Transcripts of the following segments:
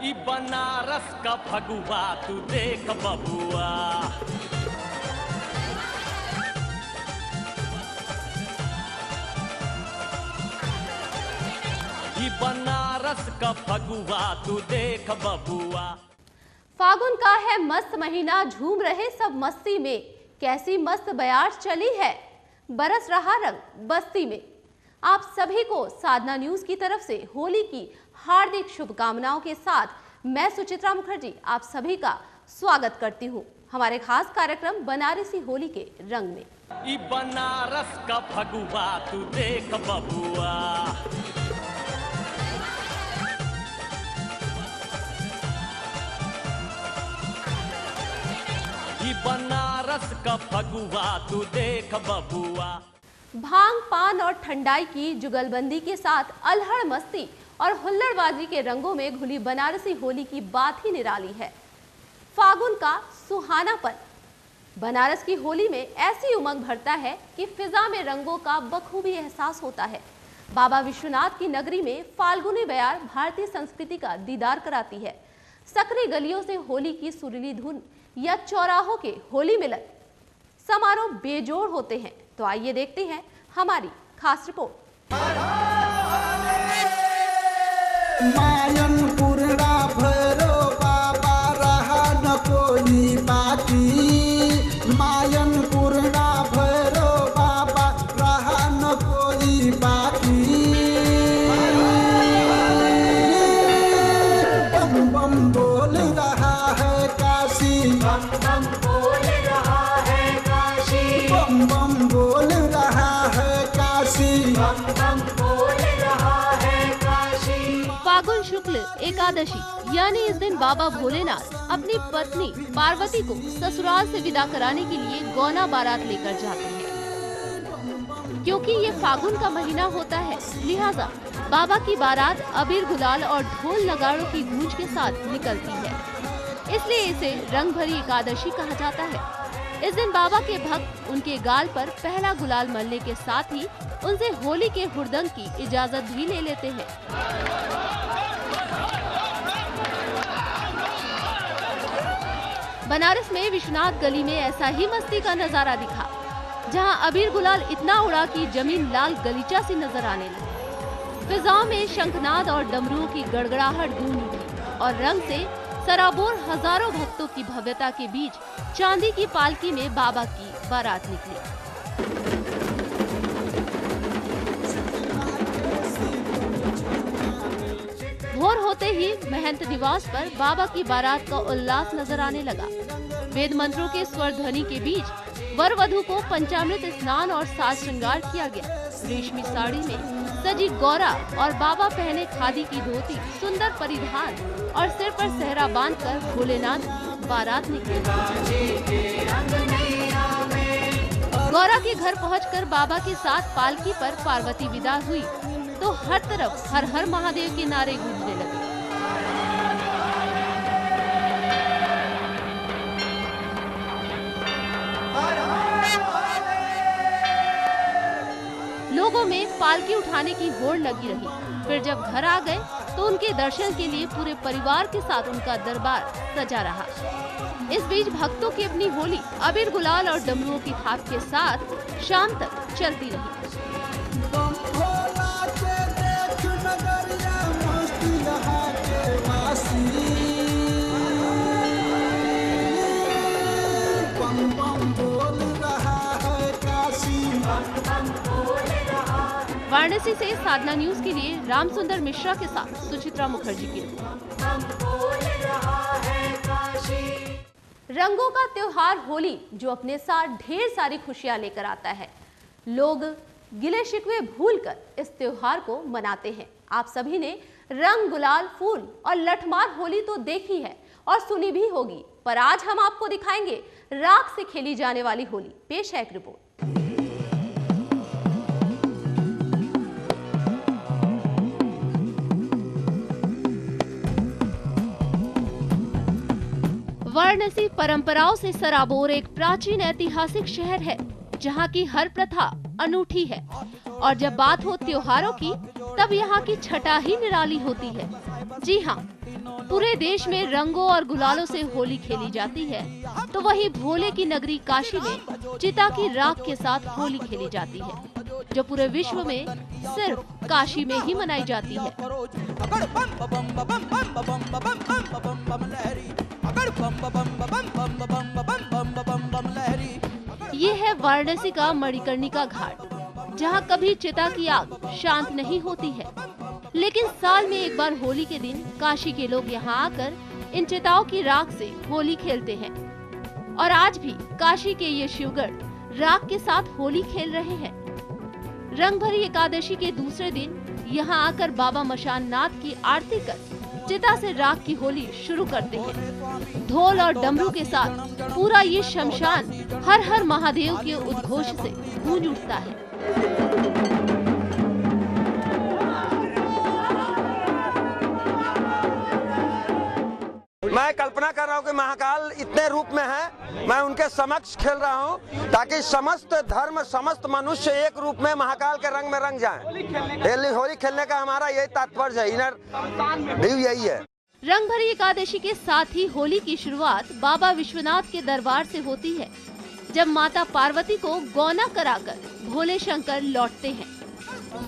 ई बनारस का फगुआ तू देख बबुआ। ई बनारस का फगुआ तू देख बबुआ। फागुन का है मस्त महीना, झूम रहे सब मस्ती में, कैसी मस्त बयार चली है, बरस रहा रंग बस्ती में। आप सभी को साधना न्यूज की तरफ से होली की हार्दिक शुभकामनाओं के साथ मैं सुचित्रा मुखर्जी आप सभी का स्वागत करती हूं हमारे खास कार्यक्रम बनारसी होली के रंग में। ई बनारस का फगुआ तू देख बबुआ। ई बनारस का फगुआ तू देख बबुआ। भांग पान और ठंडाई की जुगलबंदी के साथ अल्हड़ मस्ती और हुल्लड़बाजी के रंगों में घुली बनारसी होली की बात ही निराली है। फागुन का सुहानापन बनारस की होली में ऐसी उमंग भरता है कि फिजा में रंगों का बखूबी एहसास होता है। बाबा विश्वनाथ की नगरी में फाल्गुनी बयार भारतीय संस्कृति का दीदार कराती है। सकरी गलियों से होली की सुरीली धुन या चौराहों के होली मिलन समारोह बेजोड़ होते हैं। तो आइए देखते हैं हमारी खास रिपोर्ट। मायन पूर्णा भरो बाबा रहा न कोई बाकी। मायन पूर्णा भरो बाबा रहा न कोई बाकी। बम बम बोल रहा है काशी। बम बम बोल रहा है काशी। बम बम बोल रहा है काशी। बम बम बोल रहा है काशी। फागुन शुक्ल एकादशी यानी इस दिन बाबा भोलेनाथ अपनी पत्नी पार्वती को ससुराल से विदा कराने के लिए गौना बारात लेकर जाते हैं। क्योंकि ये फागुन का महीना होता है, लिहाजा बाबा की बारात अबीर गुलाल और ढोल नगाड़ों की गूंज के साथ निकलती है। इसलिए इसे रंग भरी एकादशी कहा जाता है। इस दिन बाबा के भक्त उनके गाल पर पहला गुलाल मलने के साथ ही उनसे होली के हुड़दंग की इजाजत भी ले लेते हैं। बनारस में विश्वनाथ गली में ऐसा ही मस्ती का नजारा दिखा, जहां अबीर गुलाल इतना उड़ा कि जमीन लाल गलीचा सी नजर आने लगी। फिजाओं में शंखनाद और डमरुओं की गड़गड़ाहट गूंज उठी और रंग से सराबोर हजारों भक्तों की भव्यता के बीच चांदी की पालकी में बाबा की बारात निकली। भोर होते ही महंत निवास पर बाबा की बारात का उल्लास नजर आने लगा। वेद मंत्रों के स्वर ध्वनि के बीच वर वधू को पंचामृत स्नान और साज श्रृंगार किया गया। रेशमी साड़ी में सजी गौरा और बाबा पहने खादी की धोती, सुंदर परिधान और सिर पर सेहरा बांधकर भोलेनाथ बारात निकली। गौरा के घर पहुंचकर बाबा के साथ पालकी पर पार्वती विदा हुई तो हर तरफ हर हर महादेव के नारे गूंजने लगे। लोगों में पालकी उठाने की होड़ लगी रही। फिर जब घर आ गए तो उनके दर्शन के लिए पूरे परिवार के साथ उनका दरबार सजा रहा। इस बीच भक्तों की अपनी होली अबीर गुलाल और डमरुओं की थाप के साथ शाम तक चलती रही। वाराणसी से साधना न्यूज के लिए रामसुंदर मिश्रा के साथ सुचित्रा मुखर्जी की रिपोर्ट। रंगों का त्योहार होली जो अपने साथ ढेर सारी खुशियां लेकर आता है। लोग गिले शिकवे भूलकर इस त्योहार को मनाते हैं। आप सभी ने रंग, गुलाल, फूल और लठमार होली तो देखी है और सुनी भी होगी, पर आज हम आपको दिखाएंगे राख से खेली जाने वाली होली। पेश है एक रिपोर्ट। वाराणसी परंपराओं से सराबोर एक प्राचीन ऐतिहासिक शहर है, जहाँ की हर प्रथा अनूठी है और जब बात हो त्योहारों की तब यहाँ की छटा ही निराली होती है। जी हाँ, पूरे देश में रंगों और गुलालों से होली खेली जाती है, तो वहीं भोले की नगरी काशी में चिता की राख के साथ होली खेली जाती है, जो पूरे विश्व में सिर्फ काशी में ही मनाई जाती है। ये है वाराणसी का मणिकर्णिका घाट, जहाँ कभी चिता की आग शांत नहीं होती है, लेकिन साल में एक बार होली के दिन काशी के लोग यहाँ आकर इन चिताओं की राख से होली खेलते हैं। और आज भी काशी के ये शिवगढ़ राख के साथ होली खेल रहे हैं। रंग भरी एकादशी के दूसरे दिन यहाँ आकर बाबा मशान नाथ की आरती कर चिता से राख की होली शुरू करते हैं। ढोल और डमरू के साथ पूरा ये शमशान हर हर महादेव के उद्घोष से गूंज उठता है। मैं कल्पना कर रहा हूँ कि महाकाल इतने रूप में है, मैं उनके समक्ष खेल रहा हूँ ताकि समस्त धर्म समस्त मनुष्य एक रूप में महाकाल के रंग में रंग जाएं। होली खेलने का हमारा यही तात्पर्य है, इनर व्यू यही है। रंग भरी एकादशी के साथ ही होली की शुरुआत बाबा विश्वनाथ के दरबार से होती है, जब माता पार्वती को गौना कराकर भोले शंकर लौटते हैं।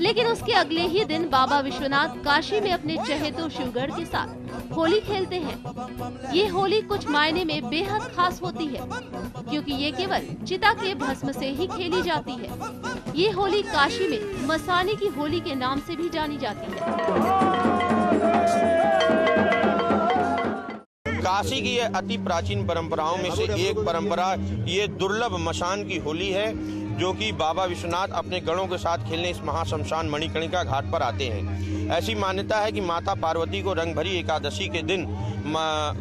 लेकिन उसके अगले ही दिन बाबा विश्वनाथ काशी में अपने चहेतों शिवगढ़ के साथ होली खेलते हैं। ये होली कुछ मायने में बेहद खास होती है, क्योंकि ये केवल चिता के भस्म से ही खेली जाती है। ये होली काशी में मसाने की होली के नाम से भी जानी जाती है। काशी की ये अति प्राचीन परंपराओं में से एक परंपरा ये दुर्लभ मशान की होली है, जो कि बाबा विश्वनाथ अपने गणों के साथ खेलने इस महाशमशान मणिकर्णिका घाट पर आते हैं। ऐसी मान्यता है कि माता पार्वती को रंग भरी एकादशी के दिन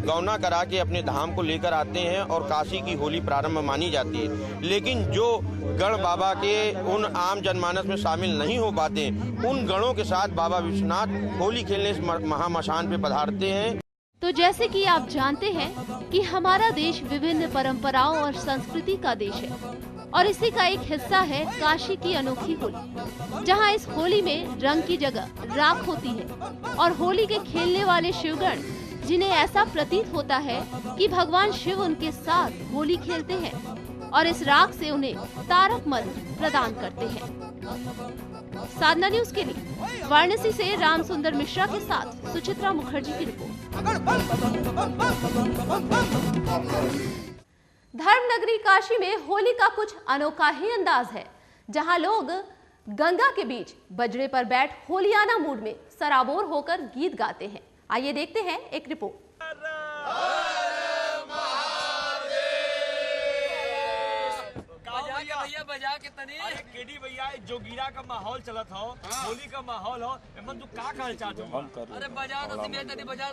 गौना करा के अपने धाम को लेकर आते हैं और काशी की होली प्रारंभ मानी जाती है। लेकिन जो गण बाबा के उन आम जनमानस में शामिल नहीं हो पाते, उन गणों के साथ बाबा विश्वनाथ होली खेलने इस महामशान पे पधारते हैं। तो जैसे कि आप जानते हैं कि हमारा देश विभिन्न परंपराओं और संस्कृति का देश है, और इसी का एक हिस्सा है काशी की अनोखी होली, जहां इस होली में रंग की जगह राख होती है। और होली के खेलने वाले शिवगण, जिन्हें ऐसा प्रतीत होता है कि भगवान शिव उनके साथ होली खेलते हैं और इस राख से उन्हें तारक मंत्र प्रदान करते हैं। साधना न्यूज के लिए वाराणसी से राम सुंदर मिश्रा के साथ सुचित्रा मुखर्जी की रिपोर्ट। धर्म नगरी काशी में होली का कुछ अनोखा ही अंदाज है, जहां लोग गंगा के बीच बजड़े पर बैठ होलियाना मूड में सराबोर होकर गीत गाते हैं। आइए देखते हैं एक रिपोर्ट। भैया बजा के तनी केडी भैया जोगीरा का माहौल चलत हो, होली का माहौल हो, एमन तू का कहल चाहत हो? अरे बजा तो सिमे तनी बजा।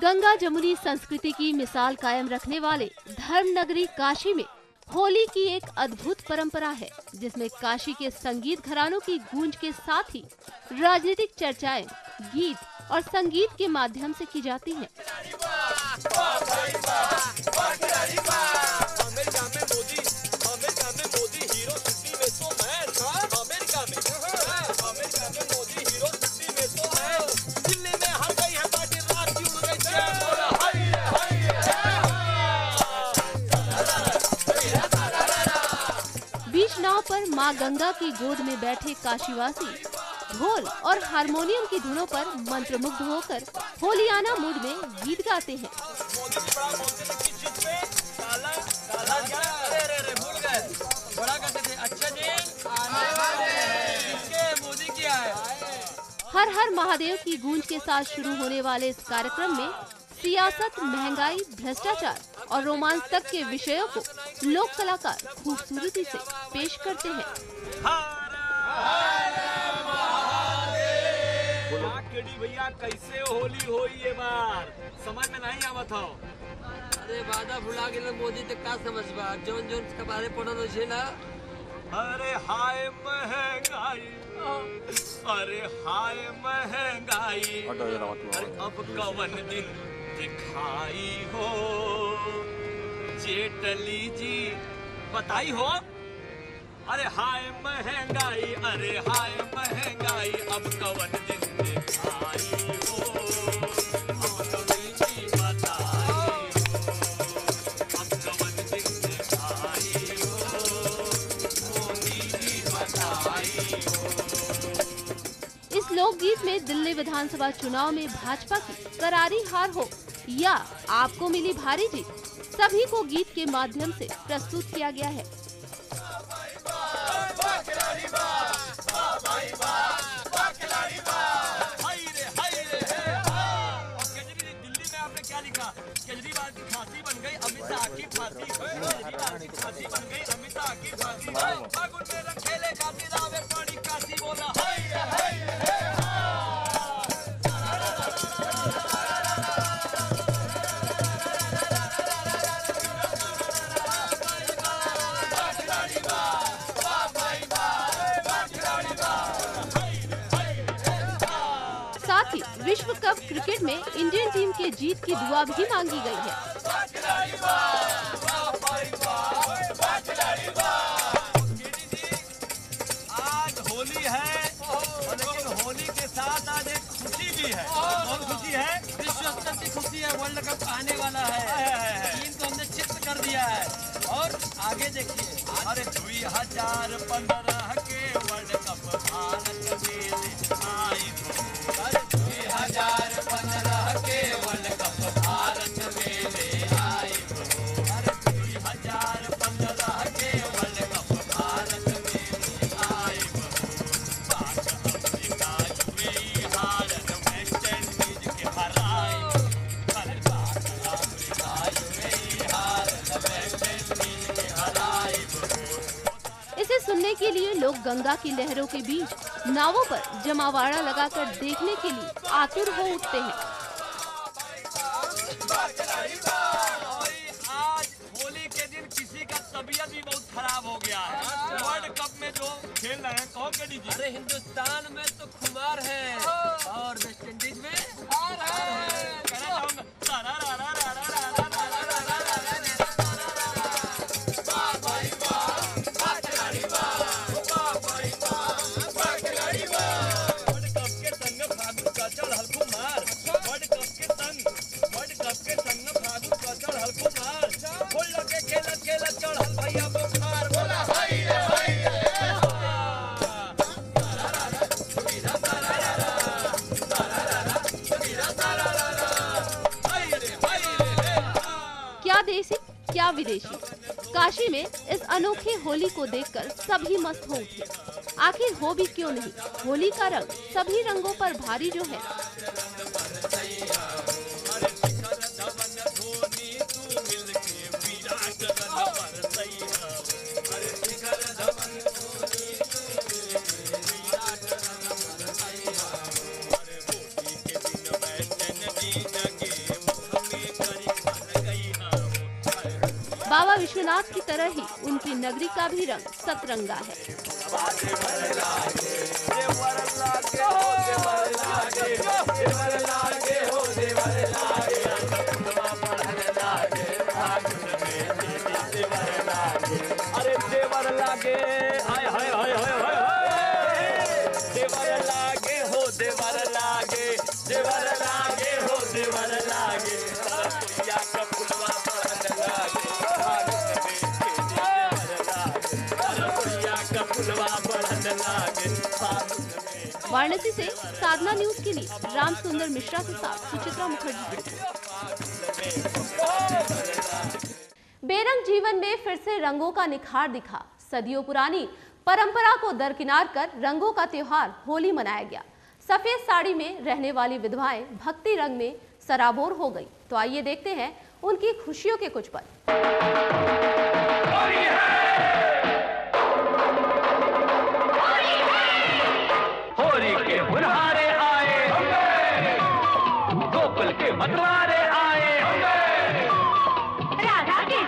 गंगा जमुनी संस्कृति की मिसाल कायम रखने वाले धर्म नगरी काशी में होली की एक अद्भुत परंपरा है, जिसमें काशी के संगीत घरानों की गूंज के साथ ही राजनीतिक चर्चाएं गीत और संगीत के माध्यम से की जाती हैं। नाव पर मां गंगा की गोद में बैठे काशीवासी ढोल और हारमोनियम की धुनों पर मंत्रमुग्ध होकर होलियाना मूड में गीत गाते हैं। हर हर महादेव की गूंज के साथ शुरू होने वाले इस कार्यक्रम में सियासत, महंगाई, भ्रष्टाचार और रोमांस तक के विषयों को लोक कलाकार खूबसूरती से पेश करते हैं। भैया कैसे होली होई ये बार समझ में नहीं आवत हो। अरे वादा भुला गेल मोदी तक का समझबा, जोन जोन के बारे पढ़ल छै ना। अरे हाय महंगाई, अरे हाय महंगाई, अरे अब कवन दिन दिखाई हो। जेटली जी बताई हो। अरे हाय महंगाई, अरे हाय महंगाई, अब कवन दिन में आई हो, अब कवन की बताई हो, अब कवन दिन में आई हो, मोदी जी बताई हो। इस लोकगीत में दिल्ली विधानसभा चुनाव में भाजपा की करारी हार हो या आपको मिली भारी जीत, सभी को गीत के माध्यम से प्रस्तुत किया गया है। केजरीवाल की फांसी बन गई, अमित शाह की फांसी, केजरीवाल की फांसी बन गई, अमित शाह की फांसी। फागुन में रखेले काशी, रावे पानी काशी, बोला हाय रे हाय रे हे साथ ही विश्व कप क्रिकेट में इंडियन टीम के जीत की दुआ भी मांगी गई है। आज होली है, लेकिन होली के साथ आज एक खुशी भी है। कौन खुशी है? विश्व स्तर की खुशी है, वर्ल्ड कप आने वाला है। चीन को हमने चित्त कर दिया है। और आगे देखिए, अरे 2015 के वर्ल्ड कप भारत में आई हो। अरे 2015 के वर्ल्ड कप भारत में आई हो। अरे 2015 के वर्ल्ड कप भारत में आई हो। पाक अफ्रीका यूएई हारन वेस्ट इंडीज के हराए। अरे पाक अफ्रीका यूएई हारन वेस्ट इंडीज के हराए। इसे सुनने के लिए लोग गंगा की लहरों के बीच नावों पर जमावाड़ा लगाकर देखने के लिए आतुर हो उठते हैं। आज होली के दिन किसी का तबीयत भी बहुत खराब हो गया है। वर्ल्ड कप में जो खेल रहे हैं, कौन के दीजिए? अरे हिंदुस्तान में तो खुमार है और वेस्ट इंडीज में हार है। कहना चाहूंगा क्या देसी क्या विदेशी, काशी में इस अनोखी होली को देखकर सभी मस्त हो उठे। आखिर हो भी क्यों नहीं, होली का रंग सभी रंगों पर भारी जो है। बाबा विश्वनाथ की तरह ही उनकी नगरी का भी रंग सतरंगा है। अरे देवर लागे, हाय हाय हाय हाय हाय, देवर लागे हो, देवर लागे, देवर लागे हो, देवर लागे, या कपुलवा बढ़न लागे, वाराणसी से साधना न्यूज के लिए राम सुंदर मिश्रा के साथ सुचित्रा मुखर्जी। बेरंग जीवन में फिर से रंगों का निखार दिखा। सदियों पुरानी परंपरा को दरकिनार कर रंगों का त्योहार होली मनाया गया। सफेद साड़ी में रहने वाली विधवाएं भक्ति रंग में सराबोर हो गई। तो आइए देखते हैं उनकी खुशियों के कुछ पल। होली के हुनहारे आए, गोकुल के मतवारे आए, राधा के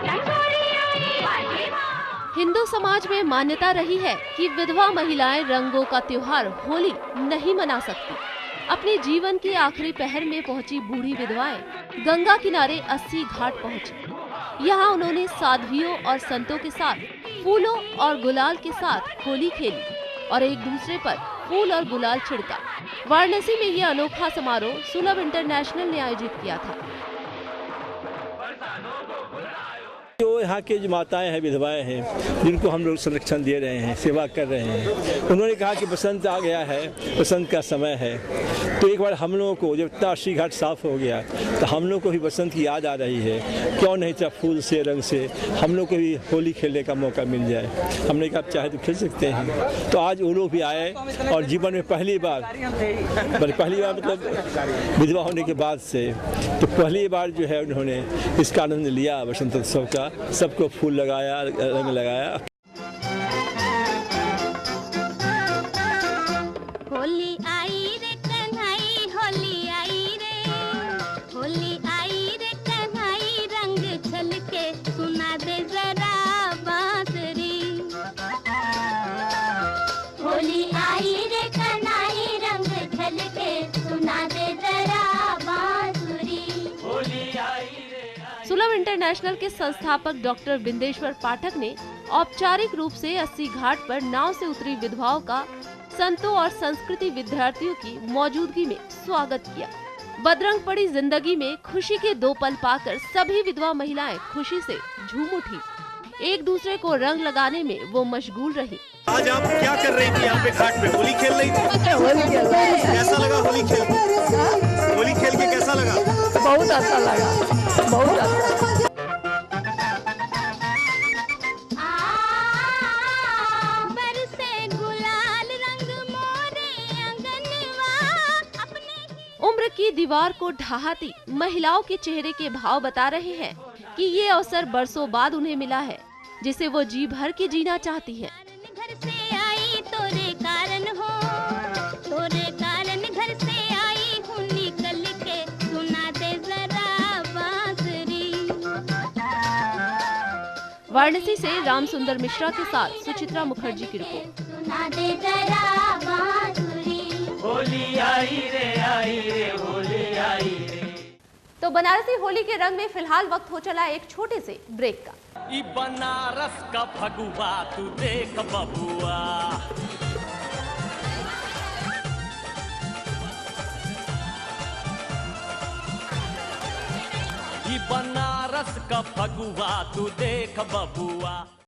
हिंदू समाज में मान्यता रही है कि विधवा महिलाएं रंगों का त्योहार होली नहीं मना सकती। अपने जीवन के आखिरी पहर में पहुंची बूढ़ी विधवाएं गंगा किनारे 80 घाट पहुंची। यहाँ उन्होंने साध्वियों और संतों के साथ फूलों और गुलाल के साथ होली खेली और एक दूसरे पर फूल और गुलाल छिड़का। वाराणसी में यह अनोखा समारोह सुलभ इंटरनेशनल ने आयोजित किया था। जो यहाँ के जो माताएं हैं, विधवाएं हैं, जिनको हम लोग संरक्षण दे रहे हैं, सेवा कर रहे हैं, उन्होंने कहा कि बसंत आ गया है, बसंत का समय है, तो एक बार हम लोगों को जब इतना अस्सी घाट साफ हो गया तो हम लोग को भी बसंत की याद आ रही है। क्यों नहीं चाहे फूल से, रंग से हम लोग को भी होली खेलने का मौका मिल जाए। हमने कहा चाहे तो खेल सकते हैं। तो आज वो लोग भी आए और जीवन में पहली बार मतलब विधवा होने के बाद से तो पहली बार जो है उन्होंने इसका आनंद लिया बसंत उत्सव का। सबको फूल लगाया, रंग लगाया। होली आई रे कन्हई, होली आई रे, होली आई रे कन्हई, रंग छलके सुना दे जरा बांसुरी। होली आई रे कन्हई, रंग छलके सुना दे जरा बांसुरी। होली आई रे। सुलभ इंटरनेशनल के संस्थापक डॉक्टर बिंदेश्वर पाठक ने औपचारिक रूप से 80 घाट पर नाव से उतरी विधवाओं का संतों और संस्कृति विद्यार्थियों की मौजूदगी में स्वागत किया। बदरंग पड़ी जिंदगी में खुशी के 2 पल पाकर सभी विधवा महिलाएं खुशी से झूम उठी। एक दूसरे को रंग लगाने में वो मशगूल रही। आज आप क्या कर रही थी यहाँ पे घाट पे? होली खेल रही थी? होली खेल रही थी। कैसा लगा होली खेल के? होली खेल के कैसा लगा? बहुत अच्छा लगा, बहुत अच्छा। उम्र की दीवार को ढहाती महिलाओं के चेहरे के भाव बता रहे हैं कि ये अवसर बरसों बाद उन्हें मिला है, जिसे वो जी भर के जीना चाहती हैं। घर से आई तोरे कारण हो, तोरे कारण घर से आई हूँ निकल के सुना दे जरा बांसुरी। वाराणसी से राम सुंदर मिश्रा के साथ सुचित्रा मुखर्जी की रिपोर्ट। सुना दे जरा बांसुरी। होली आई रे, आई रे, होली आई रे। तो बनारसी होली के रंग में फिलहाल वक्त हो चला एक छोटे से ब्रेक का। ई बनारस का फगुआ तू देख बबुआ, ई बनारस का फगुआ तू देख बबुआ।